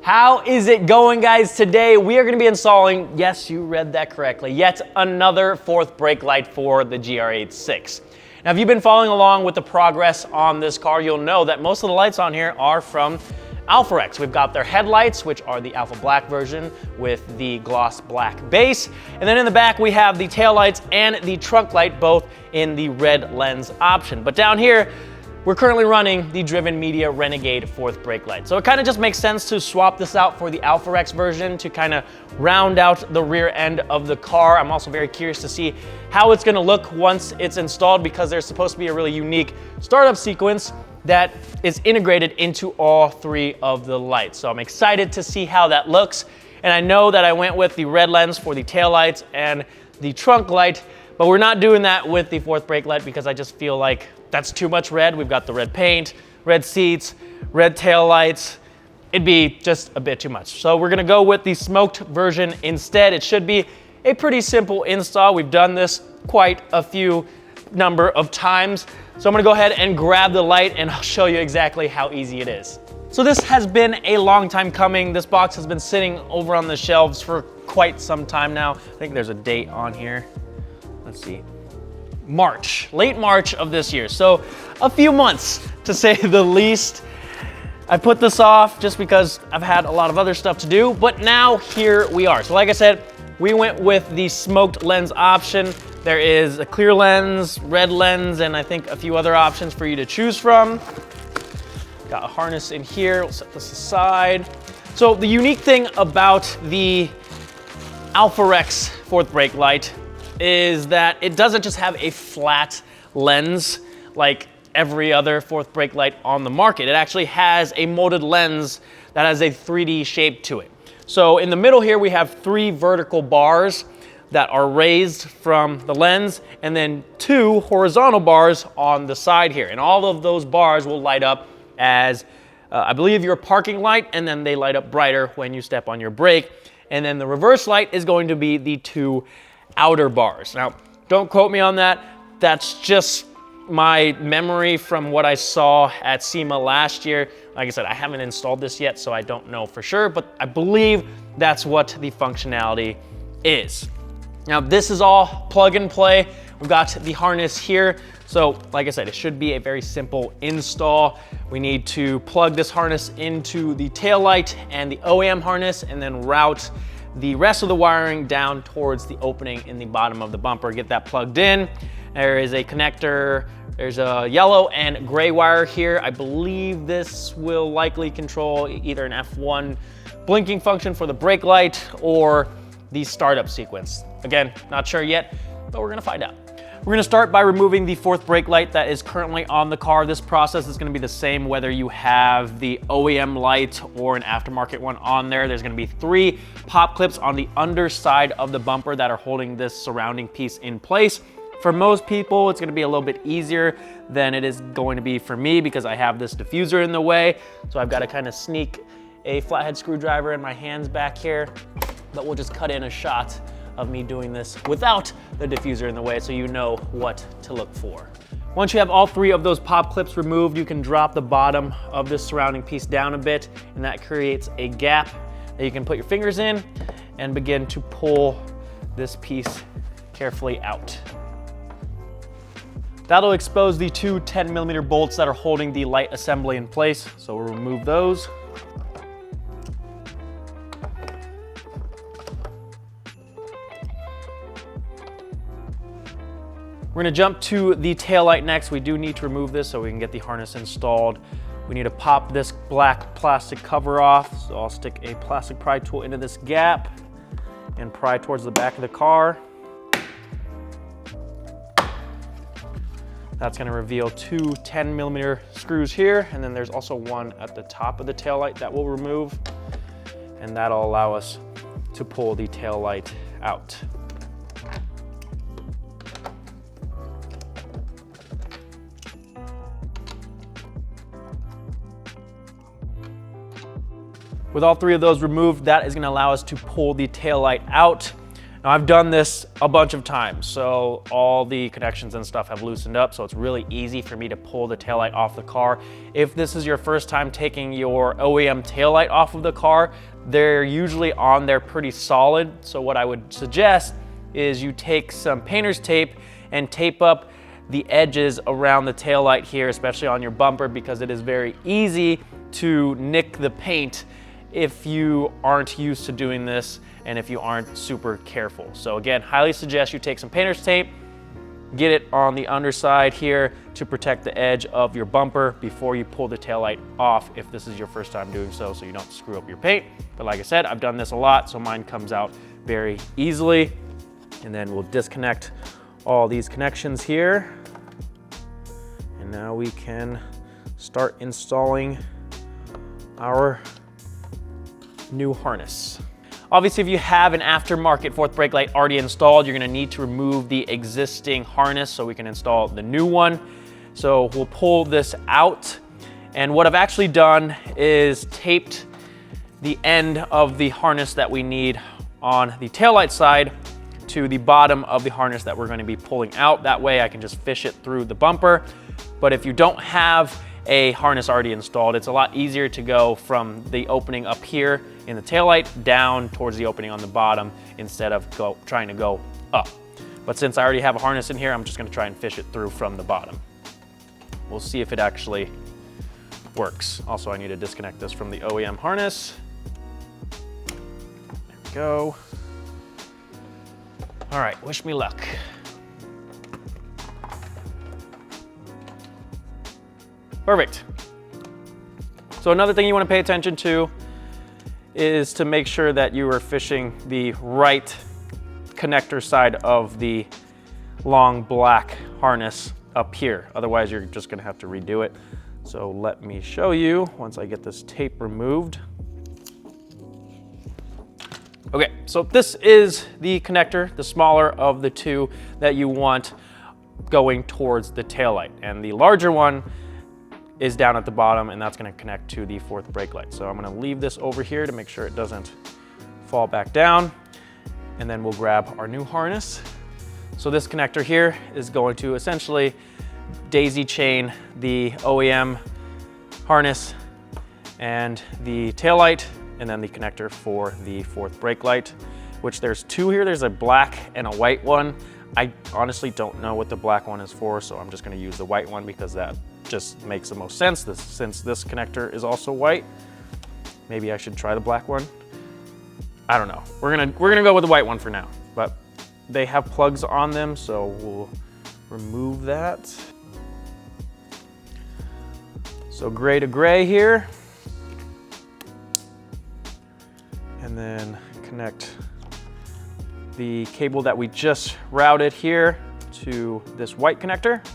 How is it going, guys? Today we are going to be installing, yes, you read that correctly, yet another fourth brake light for the GR86. Now, if you've been following along with the progress on this car, you'll know that most of the lights on here are from Alpharex. We've got their headlights, which are the Alpha Black version with the gloss black base. And then in the back, we have the taillights and the trunk light, both in the red lens option. But down here, we're currently running the Driven Media Renegade fourth brake light. So it kind of just makes sense to swap this out for the Alpharex version to kind of round out the rear end of the car. I'm also very curious to see how it's gonna look once it's installed, because there's supposed to be a really unique startup sequence that is integrated into all three of the lights. So I'm excited to see how that looks. And I know that I went with the red lens for the taillights and the trunk light, but we're not doing that with the fourth brake light because I just feel like that's too much red. We've got the red paint, red seats, red taillights. It'd be just a bit too much. So we're gonna go with the smoked version instead. It should be a pretty simple install. We've done this quite a few number of times. So I'm gonna go ahead and grab the light and I'll show you exactly how easy it is. So this has been a long time coming. This box has been sitting over on the shelves for quite some time now. I think there's a date on here. Let's see. March, late March of this year. So a few months to say the least. I put this off just because I've had a lot of other stuff to do, but now here we are. So like I said, we went with the smoked lens option. There is a clear lens, red lens, and I think a few other options for you to choose from. Got a harness in here, we'll set this aside. So the unique thing about the Alpharex fourth brake light is that it doesn't just have a flat lens like every other fourth brake light on the market. It actually has a molded lens that has a 3D shape to it. So in the middle here, we have 3 vertical bars that are raised from the lens, and then 2 horizontal bars on the side here. And all of those bars will light up as, I believe, your parking light, and then they light up brighter when you step on your brake. And then the reverse light is going to be the 2 outer bars. Now, don't quote me on that. That's just my memory from what I saw at SEMA last year. Like I said, I haven't installed this yet, so I don't know for sure, but I believe that's what the functionality is. Now, this is all plug and play. We've got the harness here. So like I said, it should be a very simple install. We need to plug this harness into the tail light and the OEM harness, and then route the rest of the wiring down towards the opening in the bottom of the bumper. Get that plugged in. There is a connector. There's a yellow and gray wire here. I believe this will likely control either an F1 blinking function for the brake light or the startup sequence. Again, not sure yet, but we're gonna find out. We're gonna start by removing the fourth brake light that is currently on the car. This process is gonna be the same whether you have the OEM light or an aftermarket one on there. There's gonna be 3 pop clips on the underside of the bumper that are holding this surrounding piece in place. For most people, it's gonna be a little bit easier than it is going to be for me because I have this diffuser in the way. So I've gotta kind of sneak a flathead screwdriver in my hands back here, but we'll just cut in a shot of me doing this without the diffuser in the way so you know what to look for. Once you have all 3 of those pop clips removed, you can drop the bottom of this surrounding piece down a bit, and that creates a gap that you can put your fingers in and begin to pull this piece carefully out. That'll expose the 2 10mm bolts that are holding the light assembly in place, so we'll remove those. We're gonna jump to the taillight next. We do need to remove this so we can get the harness installed. We need to pop this black plastic cover off. So I'll stick a plastic pry tool into this gap and pry towards the back of the car. That's gonna reveal 2 10mm screws here, and then there's also one at the top of the taillight that we'll remove, and that'll allow us to pull the taillight out. With all 3 of those removed, that is gonna allow us to pull the taillight out. Now I've done this a bunch of times, so all the connections and stuff have loosened up, so it's really easy for me to pull the taillight off the car. If this is your first time taking your OEM taillight off of the car, they're usually on there pretty solid. So what I would suggest is you take some painter's tape and tape up the edges around the taillight here, especially on your bumper, because it is very easy to nick the paint if you aren't used to doing this and if you aren't super careful. So again, highly suggest you take some painter's tape, get it on the underside here to protect the edge of your bumper before you pull the taillight off if this is your first time doing so you don't screw up your paint. But like I said, I've done this a lot, so mine comes out very easily. And then we'll disconnect all these connections here. And now we can start installing our new harness. Obviously, if you have an aftermarket fourth brake light already installed, you're gonna need to remove the existing harness so we can install the new one. So we'll pull this out. And what I've actually done is taped the end of the harness that we need on the taillight side to the bottom of the harness that we're gonna be pulling out. That way I can just fish it through the bumper. But if you don't have a harness already installed, it's a lot easier to go from the opening up here in the taillight down towards the opening on the bottom instead of trying to go up. But since I already have a harness in here, I'm just gonna try and fish it through from the bottom. We'll see if it actually works. Also, I need to disconnect this from the OEM harness. There we go. All right, wish me luck. Perfect. So another thing you want to pay attention to is to make sure that you are fishing the right connector side of the long black harness up here. Otherwise, you're just going to have to redo it. So let me show you once I get this tape removed. Okay, so this is the connector, the smaller of the two that you want going towards the taillight. And the larger one is down at the bottom, and that's gonna connect to the fourth brake light. So I'm gonna leave this over here to make sure it doesn't fall back down, and then we'll grab our new harness. So this connector here is going to essentially daisy chain the OEM harness and the taillight, and then the connector for the fourth brake light, which there's two here. There's a black and a white one. I honestly don't know what the black one is for, so I'm just gonna use the white one because that just makes the most sense since this connector is also white. Maybe I should try the black one. I don't know. We're gonna go with the white one for now, but they have plugs on them, so we'll remove that. So gray to gray here. And then connect the cable that we just routed here to this white connector.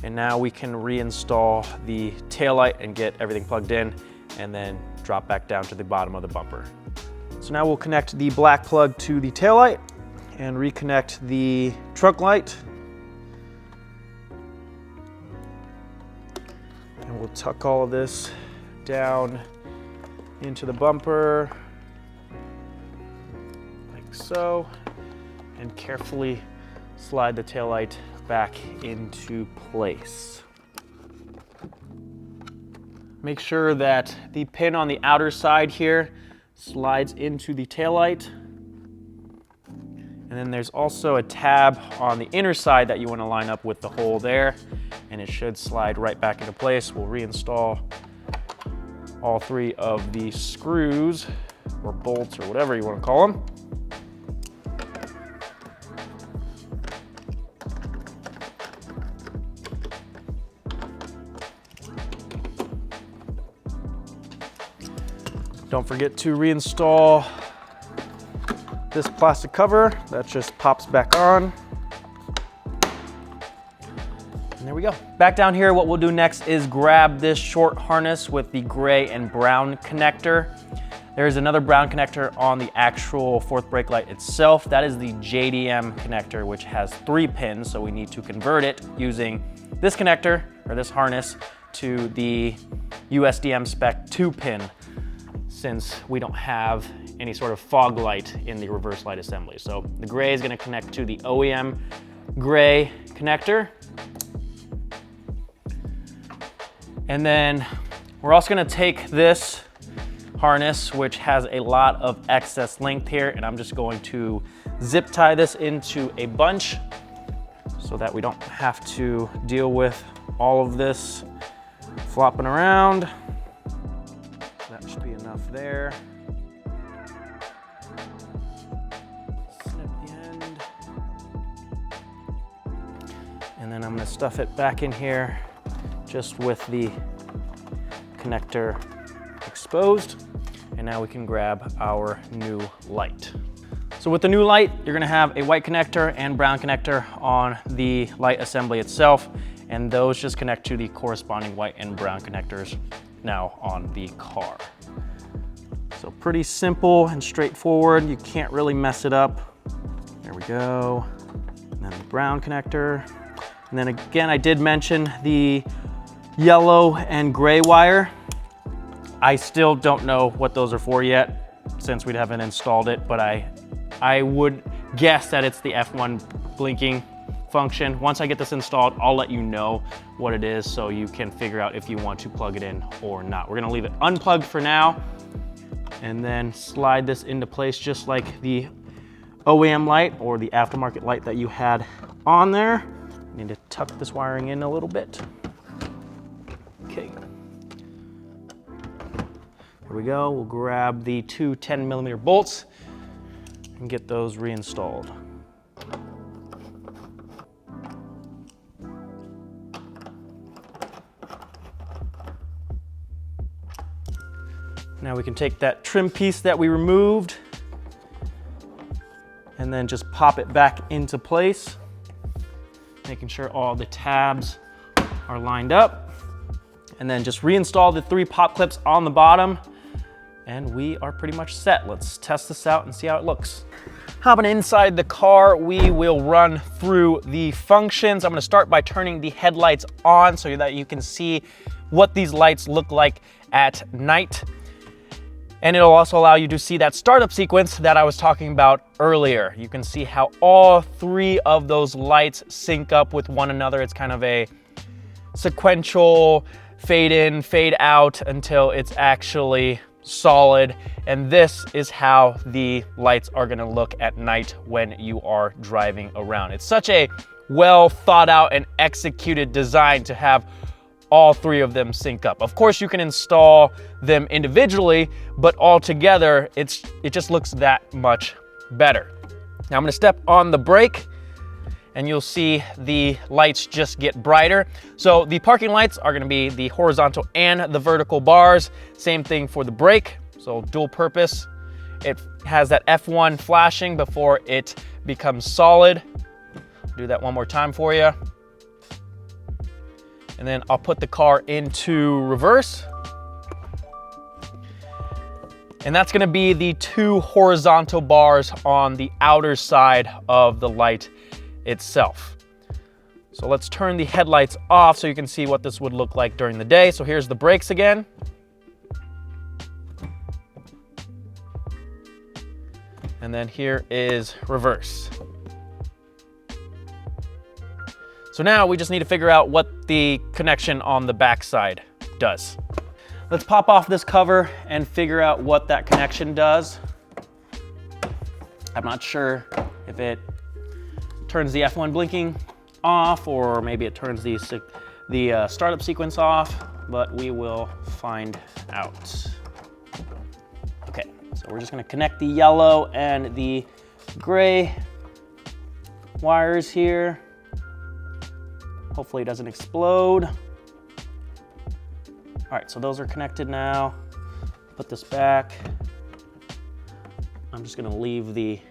And now we can reinstall the taillight and get everything plugged in and then drop back down to the bottom of the bumper. So now we'll connect the black plug to the taillight and reconnect the trunk light. And we'll tuck all of this down into the bumper like so, and carefully slide the taillight back into place. Make sure that the pin on the outer side here slides into the taillight. And then there's also a tab on the inner side that you want to line up with the hole there, and it should slide right back into place. We'll reinstall all three of the screws or bolts or whatever you want to call them. Don't forget to reinstall this plastic cover that just pops back on. And there we go. Back down here, what we'll do next is grab this short harness with the gray and brown connector. There's another brown connector on the actual fourth brake light itself. That is the JDM connector, which has 3 pins, so we need to convert it using this connector, or this harness, to the USDM spec 2-pin. since we don't have any sort of fog light in the reverse light assembly. So the gray is gonna connect to the OEM gray connector. And then we're also gonna take this harness, which has a lot of excess length here, and I'm just going to zip tie this into a bunch so that we don't have to deal with all of this flopping around. That should be enough there. Snip the end. And then I'm gonna stuff it back in here just with the connector exposed. And now we can grab our new light. So with the new light, you're gonna have a white connector and brown connector on the light assembly itself, and those just connect to the corresponding white and brown connectors now on the car. So pretty simple and straightforward. You can't really mess it up. There we go. And then the brown connector. And then again, I did mention the yellow and gray wire. I still don't know what those are for yet, since we haven't installed it, but I would guess that it's the F1 blinking function. Once I get this installed, I'll let you know what it is so you can figure out if you want to plug it in or not. We're gonna leave it unplugged for now and then slide this into place just like the OEM light or the aftermarket light that you had on there. Need to tuck this wiring in a little bit. Okay. Here we go. We'll grab the two 10mm bolts and get those reinstalled. Now we can take that trim piece that we removed and then just pop it back into place, making sure all the tabs are lined up, and then just reinstall the 3 pop clips on the bottom, and we are pretty much set. Let's test this out and see how it looks. Hopping inside the car, we will run through the functions. I'm gonna start by turning the headlights on so that you can see what these lights look like at night. And it'll also allow you to see that startup sequence that I was talking about earlier. You can see how all 3 of those lights sync up with one another. It's kind of a sequential fade in, fade out until it's actually solid. And this is how the lights are gonna look at night when you are driving around. It's such a well thought out and executed design to have all 3 of them sync up. Of course, you can install them individually, but all together, it just looks that much better. Now I'm gonna step on the brake and you'll see the lights just get brighter. So the parking lights are gonna be the horizontal and the vertical bars. Same thing for the brake, so dual purpose. It has that F1 flashing before it becomes solid. Do that one more time for you. And then I'll put the car into reverse. And that's gonna be the 2 horizontal bars on the outer side of the light itself. So let's turn the headlights off so you can see what this would look like during the day. So here's the brakes again. And then here is reverse. So now we just need to figure out what the connection on the back side does. Let's pop off this cover and figure out what that connection does. I'm not sure if it turns the F1 blinking off or maybe it turns the startup sequence off, but we will find out. Okay, so we're just gonna connect the yellow and the gray wires here. Hopefully it doesn't explode. All right, so those are connected now. Put this back. I'm just gonna leave the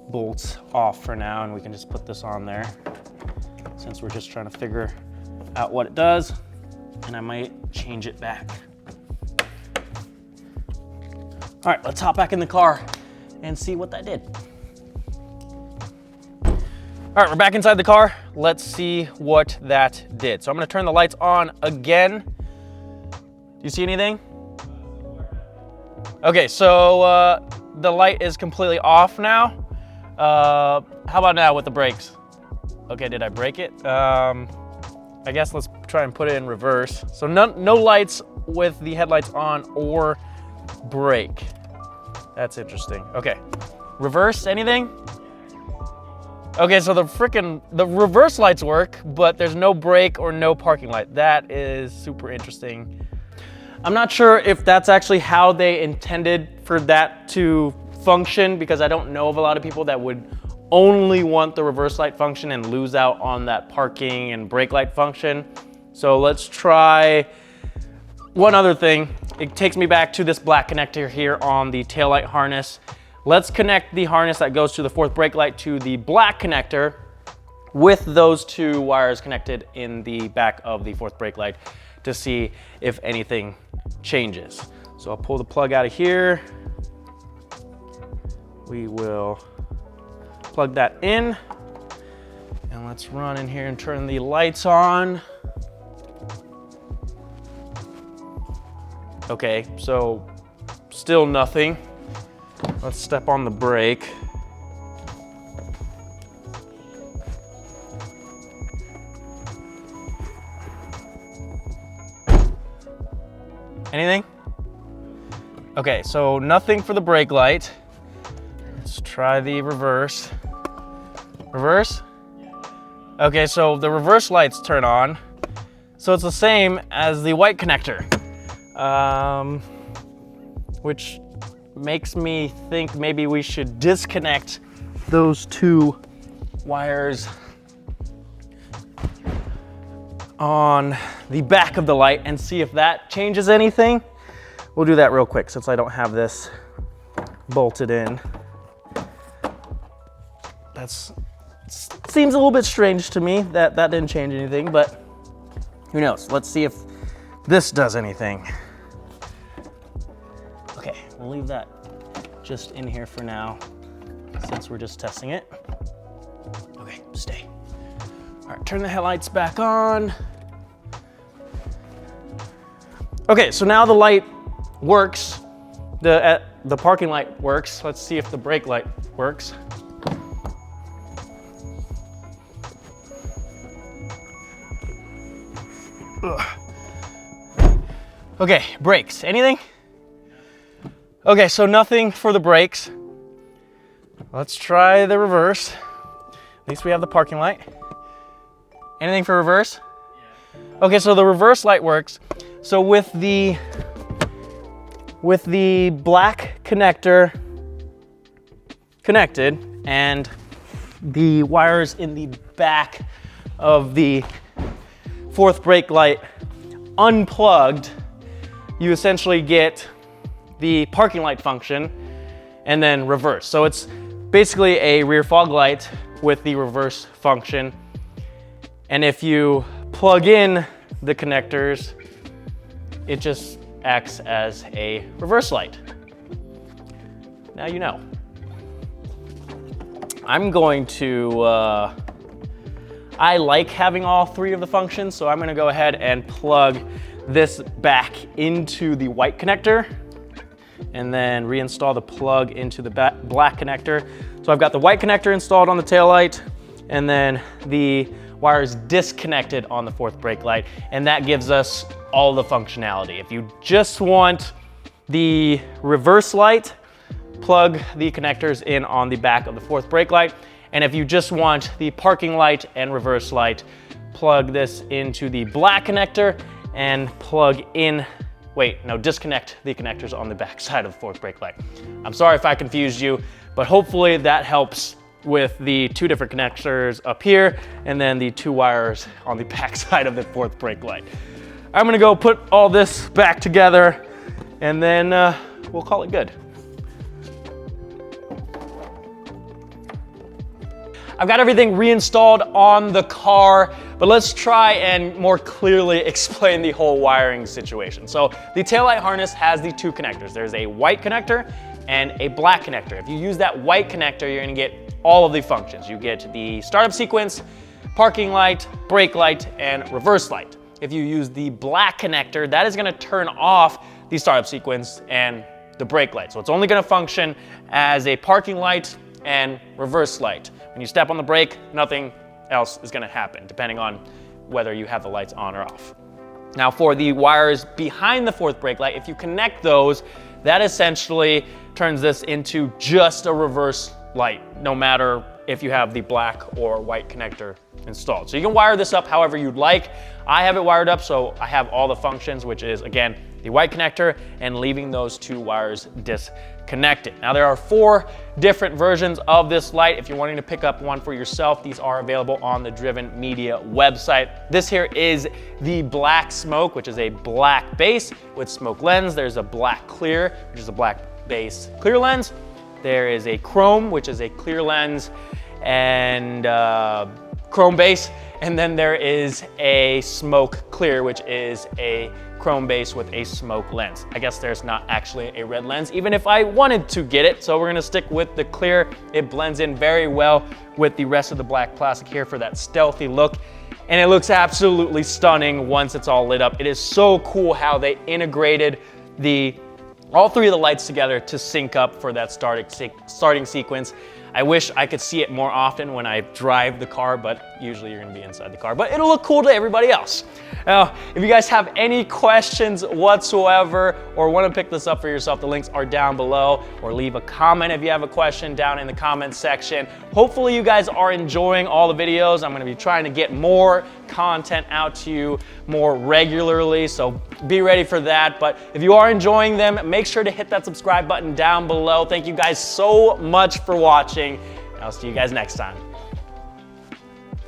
bolts off for now and we can just put this on there since we're just trying to figure out what it does, and I might change it back. All right, let's hop back in the car and see what that did. All right, we're back inside the car. Let's see what that did. So I'm gonna turn the lights on again. Do you see anything? Okay, so the light is completely off now. How about now with the brakes? Okay, did I break it? I guess let's try and put it in reverse. So no lights with the headlights on or brake. That's interesting. Okay, reverse, anything? Okay, so the reverse lights work, but there's no brake or no parking light. That is super interesting. I'm not sure if that's actually how they intended for that to function, because I don't know of a lot of people that would only want the reverse light function and lose out on that parking and brake light function. So let's try one other thing. It takes me back to this black connector here on the taillight harness. Let's connect the harness that goes to the fourth brake light to the black connector with those two wires connected in the back of the fourth brake light to see if anything changes. So I'll pull the plug out of here. We will plug that in, and let's run in here and turn the lights on. Okay, so still nothing. Let's step on the brake. Anything? Okay, so nothing for the brake light. Let's try the reverse. Reverse? Okay, so the reverse lights turn on. So it's the same as the white connector, which makes me think maybe we should disconnect those two wires on the back of the light and see if that changes anything. We'll do that real quick since I don't have this bolted in. Seems a little bit strange to me that that didn't change anything, but who knows? Let's see if this does anything. Okay, we'll leave that just in here for now since we're just testing it. Okay, stay. All right, turn the headlights back on. Okay, so now the light works. The parking light works. Let's see if the brake light works. Ugh. Okay, brakes, anything? Okay, so nothing for the brakes. Let's try the reverse. At least we have the parking light. Anything for reverse? Yeah. Okay, so the reverse light works. So with the black connector connected and the wires in the back of the fourth brake light unplugged, you essentially get the parking light function and then reverse. So it's basically a rear fog light with the reverse function. And if you plug in the connectors, it just acts as a reverse light. Now you know. I'm going to, I like having all three of the functions, so I'm gonna go ahead and plug this back into the white connector and then reinstall the plug into the black connector. So I've got the white connector installed on the taillight and then the wires disconnected on the fourth brake light, and that gives us all the functionality. If you just want the reverse light, plug the connectors in on the back of the fourth brake light. And if you just want the parking light and reverse light, plug this into the black connector and disconnect the connectors on the back side of the fourth brake light. I'm sorry if I confused you, but hopefully that helps with the two different connectors up here and then the two wires on the back side of the fourth brake light. I'm gonna go put all this back together and then we'll call it good. I've got everything reinstalled on the car, but let's try and more clearly explain the whole wiring situation. So the taillight harness has the two connectors. There's a white connector and a black connector. If you use that white connector, you're gonna get all of the functions. You get the startup sequence, parking light, brake light, and reverse light. If you use the black connector, that is gonna turn off the startup sequence and the brake light. So it's only gonna function as a parking light and reverse light. When you step on the brake, nothing else is gonna happen, depending on whether you have the lights on or off. Now for the wires behind the fourth brake light, if you connect those, that essentially turns this into just a reverse light, no matter if you have the black or white connector installed. So you can wire this up however you'd like. I have it wired up so I have all the functions, which is again, the white connector and leaving those two wires disconnected. Now there are 4 different versions of this light. If you're wanting to pick up one for yourself, these are available on the Driven Media website. This here is the black smoke, which is a black base with smoke lens. There's a black clear, which is a black base clear lens. There is a chrome, which is a clear lens and chrome base. And then there is a smoke clear, which is a chrome base with a smoke lens. I guess there's not actually a red lens, even if I wanted to get it. So we're gonna stick with the clear. It blends in very well with the rest of the black plastic here for that stealthy look. And it looks absolutely stunning once it's all lit up. It is so cool how they integrated all 3 of the lights together to sync up for that starting sequence. I wish I could see it more often when I drive the car, but usually you're gonna be inside the car, but it'll look cool to everybody else. Now, if you guys have any questions whatsoever or wanna pick this up for yourself, the links are down below, or leave a comment if you have a question down in the comments section. Hopefully you guys are enjoying all the videos. I'm gonna be trying to get more content out to you more regularly, so be ready for that. But if you are enjoying them, make sure to hit that subscribe button down below. Thank you guys so much for watching. I'll see you guys next time.